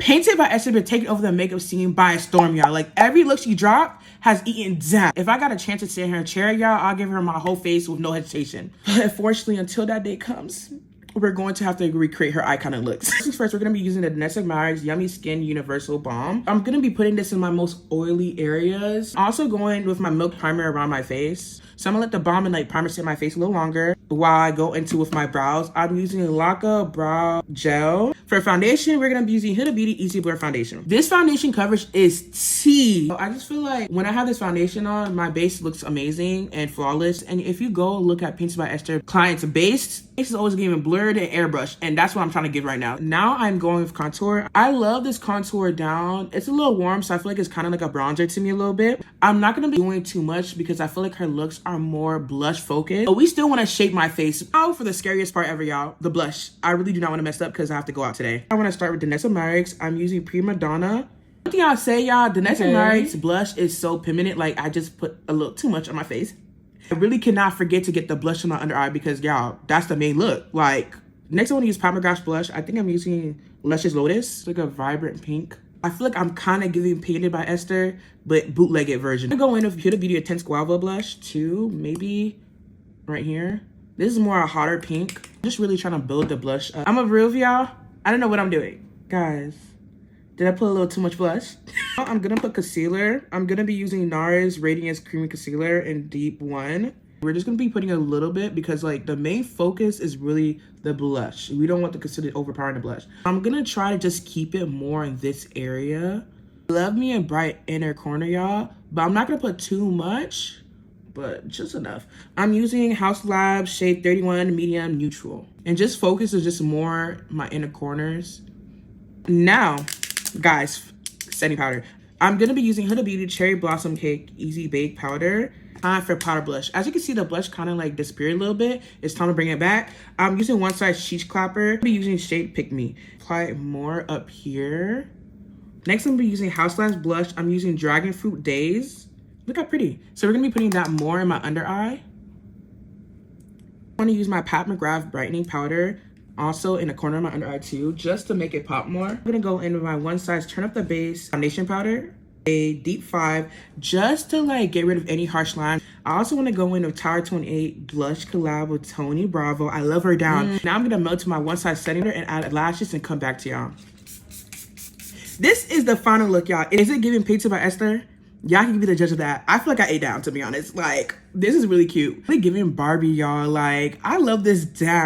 Painted by Esther been taking over the makeup scene by a storm, y'all. Like, every look she dropped has eaten down. If I got a chance to sit in her chair, y'all, I'll give her my whole face with no hesitation. But unfortunately, until that day comes, we're going to have to recreate her iconic looks. First, we're going to be using the Esther Yummy Skin Universal Balm. I'm going to be putting this in my most oily areas. Also going with my milk primer around my face. So I'm going to let the balm and like primer sit in my face a little longer while I go into with my brows. I'm using Laka Brow Gel. For foundation, we're going to be using Huda Beauty Easy Blur Foundation. This foundation coverage is T. I just feel like when I have this foundation on, my base looks amazing and flawless. And if you go look at Painted by Esther client's base is always giving blurred and airbrush, and that's what I'm trying to give right now. Now I'm going with contour. I love this contour down. It's a little warm, so I feel like it's kind of like a bronzer to me a little bit. I'm not going to be doing too much because I feel like her looks are more blush focused, but we still want to shape my face. Now for the scariest part ever, y'all, the blush. I really do not want to mess up because I have to go out today. I want to start with Danessa Myricks. I'm using Prima Donna. One thing I'll say, y'all, Danessa Myricks blush is so pigmented. Like, I just put a little too much on my face. I really cannot forget to get the blush on my under eye because, y'all, that's the main look. Like, next I want to use Pomegranate blush. I think I'm using Luscious Lotus. It's like a vibrant pink. I feel like I'm kind of giving Painted by Esther, but bootlegged version. I'm going to go in with Huda Beauty Intense Guava blush too, maybe right here. This is more a hotter pink. I'm just really trying to build the blush up. I'm a real y'all. I don't know what I'm doing. Guys, did I put a little too much blush? I'm gonna put concealer. I'm gonna be using NARS Radiance Creamy Concealer in Deep 1. We're just gonna be putting a little bit because like the main focus is really the blush. We don't want the concealer overpowering the blush. I'm gonna try to just keep it more in this area. Love me a bright inner corner, y'all, but I'm not gonna put too much, but just enough. I'm using House Labs shade 31 Medium Neutral, and just focus is just more my inner corners. Now, guys, setting powder. I'm gonna be using Huda Beauty Cherry Blossom Cake Easy Bake Powder. Time for powder blush. As you can see, the blush kind of like disappeared a little bit. It's time to bring it back. I'm using One Size Cheek Clapper. I'm be using shade Pick Me. Apply it more up here. Next, I'm gonna be using House Labs blush. I'm using Dragon Fruit Days. Look how pretty. So we're gonna be putting that more in my under eye. I want to use my Pat McGrath brightening powder also in the corner of my under eye too, just to make it pop more. I'm gonna go in with my One Size Turn Up the Base foundation powder, a Deep 5, just to like get rid of any harsh lines. I also want to go in with Tower 28 blush collab with Tony Bravo. I love her down. Now I'm gonna melt to my One Size setting powder and add lashes and come back to y'all. This is the final look, y'all. Is it giving Painted by Esther? Y'all can be the judge of that. I feel like I ate down, to be honest. Like, this is really cute. Really giving Barbie, y'all. Like, I love this down.